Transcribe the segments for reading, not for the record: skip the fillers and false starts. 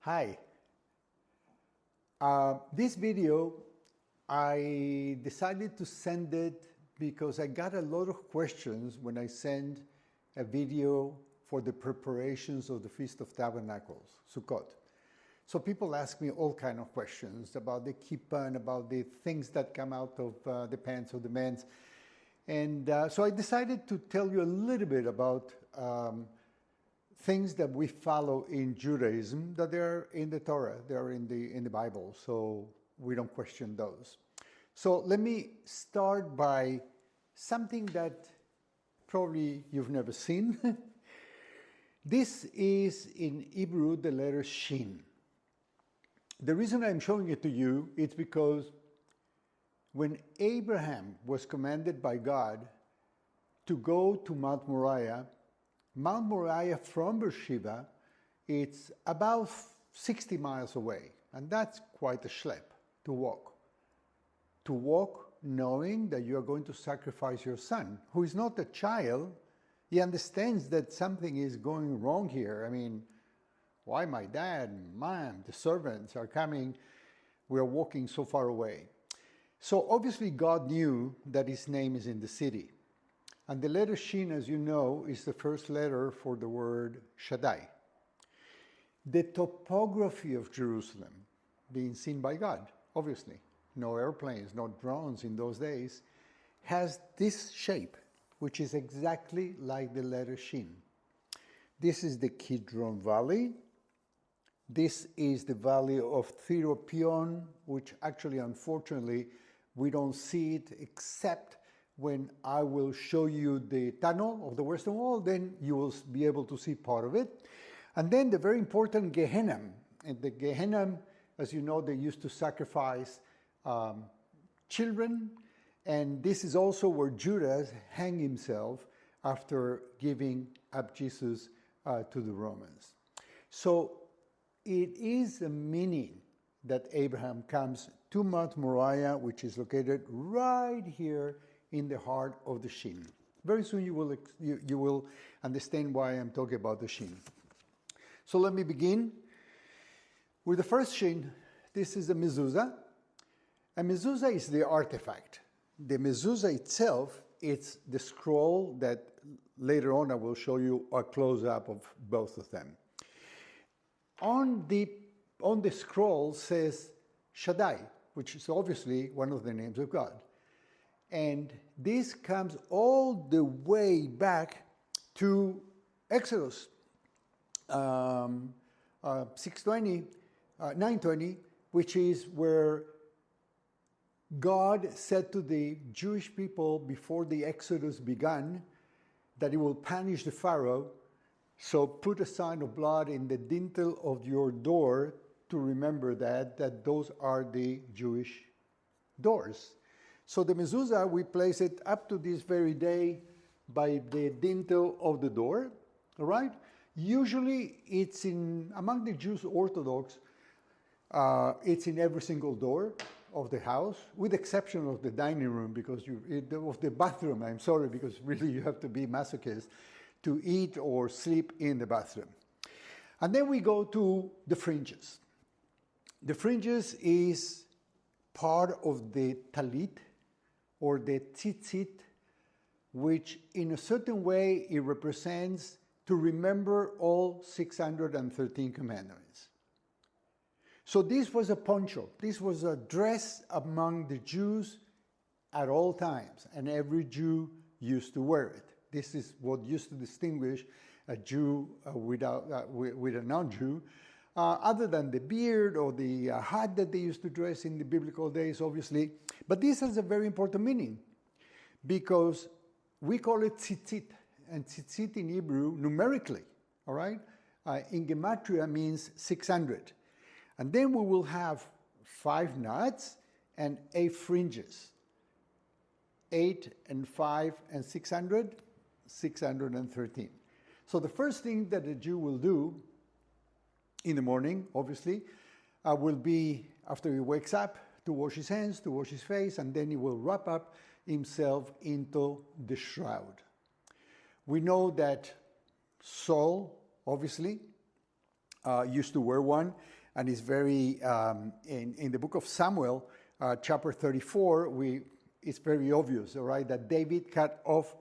Hi. This video, I decided to send it because I got a lot of questions when I sent a video for the preparations of the Feast of Tabernacles, Sukkot. So people ask me all kinds of questions about the kippah and about the things that come out of the pants of the men. And so I decided to tell you a little bit about things that we follow in Judaism, that they're in the Torah, they're in the Bible, so we don't question those. So let me start by something that probably you've never seen. This is in Hebrew the letter Shin. The reason I'm showing it to you is because when Abraham was commanded by God to go to Mount Moriah from Beersheba, it's about 60 miles away, and that's quite a schlep to walk. To walk knowing that you are going to sacrifice your son, who is not a child. He understands that something is going wrong here. I mean, why my dad, mom, the servants are coming, we are walking so far away. So obviously God knew that his name is in the city. And the letter Shin, as you know, is the first letter for the word Shaddai. The topography of Jerusalem, being seen by God, obviously, no airplanes, no drones in those days, has this shape, which is exactly like the letter Shin. This is the Kidron Valley. This is the valley of Thiropion, which actually, unfortunately, we don't see it except when I will show you the tunnel of the Western Wall, then you will be able to see part of it. And then the very important Gehenna. And the Gehenna, as you know, they used to sacrifice children. And this is also where Judas hanged himself after giving up Jesus to the Romans. So it is a meaning that Abraham comes to Mount Moriah, which is located right here in the heart of the Shin. Very soon you will understand why I'm talking about the Shin. So let me begin with the first Shin. This is a mezuzah. A mezuzah is the artifact. The mezuzah itself, it's the scroll that later on I will show you a close-up of both of them. On the scroll says Shaddai, which is obviously one of the names of God. And this comes all the way back to Exodus 9:20, which is where God said to the Jewish people before the Exodus began that he will punish the Pharaoh, so put a sign of blood in the dintel of your door to remember that those are the Jewish doors. So the mezuzah, we place it up to this very day by the dintel of the door, all right? Usually it's among the Jews Orthodox, it's in every single door of the house, with exception of the dining room, of the bathroom, I'm sorry, because really you have to be masochist to eat or sleep in the bathroom. And then we go to the fringes. The fringes is part of the talit, or the tzitzit, which in a certain way it represents to remember all 613 commandments. So this was a poncho. This was a dress among the Jews at all times, and every Jew used to wear it. This is what used to distinguish a Jew with a non-Jew, other than the beard or the hat that they used to dress in the biblical days, obviously. But this has a very important meaning because we call it tzitzit, and tzitzit in Hebrew, numerically, all right, in Gematria means 600. And then we will have 5 knots and 8 fringes. 8 and 5 and 600, 613. So the first thing that a Jew will do in the morning, obviously, will be, after he wakes up, to wash his hands, to wash his face, and then he will wrap up himself into the shroud. We know that Saul, obviously, used to wear one, and it's very, in the book of Samuel, chapter 34, it's very obvious, all right, that David cut off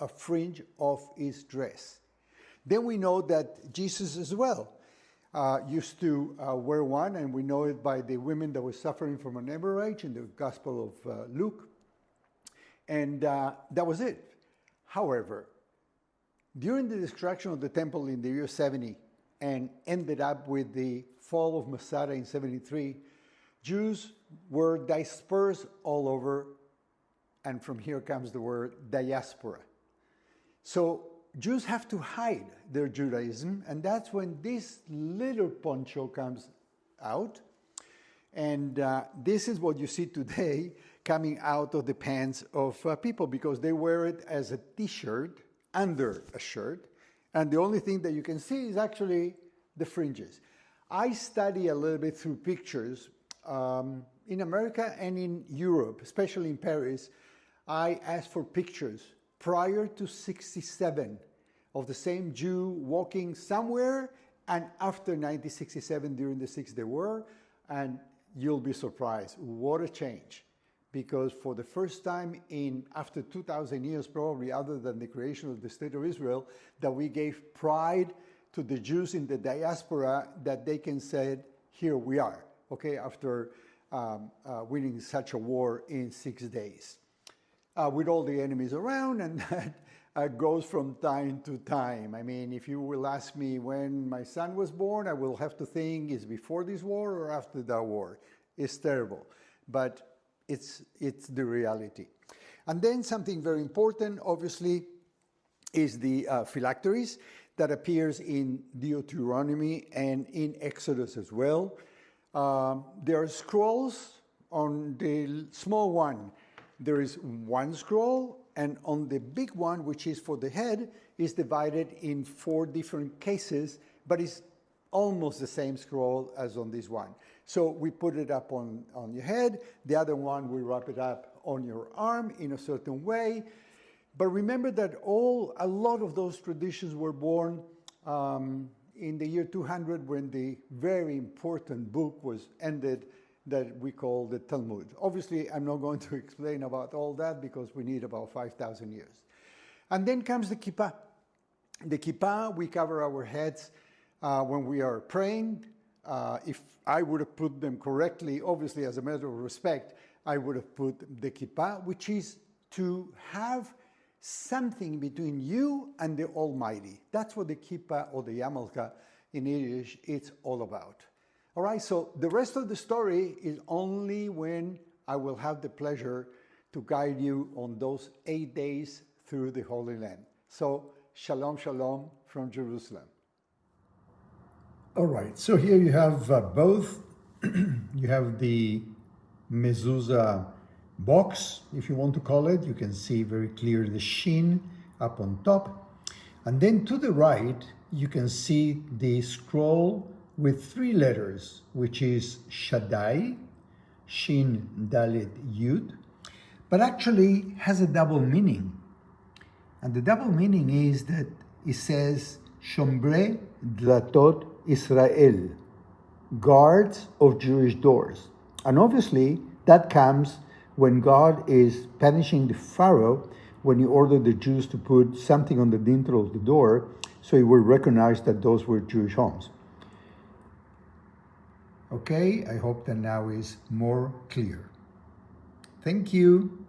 a fringe of his dress. Then we know that Jesus as well used to wear one, and we know it by the women that were suffering from an hemorrhage in the Gospel of Luke. And that was it. However, during the destruction of the temple in the year 70 and ended up with the fall of Masada in 73, Jews were dispersed all over, and from here comes the word diaspora. So Jews have to hide their Judaism, and that's when this little poncho comes out. And this is what you see today coming out of the pants of people, because they wear it as a t-shirt under a shirt, and the only thing that you can see is actually the fringes. I study a little bit through pictures. In America and in Europe, especially in Paris, I asked for pictures prior to 67 of the same Jew walking somewhere, and after 1967 during the 6-Day War, and you'll be surprised. What a change. Because for the first time in, after 2,000 years probably, other than the creation of the State of Israel, that we gave pride to the Jews in the diaspora, that they can say, here we are, okay, after winning such a war in 6 days. With all the enemies around, and that goes from time to time. I mean, if you will ask me when my son was born, I will have to think, is before this war or after that war? It's terrible, but it's the reality. And then something very important, obviously, is the phylacteries that appears in Deuteronomy and in Exodus as well. There are scrolls. On the small one, there is one scroll, and on the big one, which is for the head, is divided in 4 different cases, but it's almost the same scroll as on this one. So we put it up on your head. The other one, we wrap it up on your arm in a certain way. But remember that a lot of those traditions were born in the year 200, when the very important book was ended that we call the Talmud. Obviously, I'm not going to explain about all that because we need about 5,000 years. And then comes the kippah. The kippah, we cover our heads when we are praying. If I would have put them correctly, obviously as a matter of respect, I would have put the kippah, which is to have something between you and the Almighty. That's what the kippah or the yarmulke in Yiddish, it's all about. All right, so the rest of the story is only when I will have the pleasure to guide you on those 8 days through the Holy Land. So, shalom, shalom from Jerusalem. All right, so here you have both. You have the mezuzah box, if you want to call it. You can see very clear the shin up on top. And then to the right, you can see the scroll with 3 letters, which is Shaddai, Shin, Dalet, Yud, but actually has a double meaning. And the double meaning is that it says, Shomrei Dlatot Israel, guards of Jewish doors. And obviously, that comes when God is punishing the Pharaoh, when he ordered the Jews to put something on the lintel of the door, so he would recognize that those were Jewish homes. Okay, I hope that now is more clear. Thank you.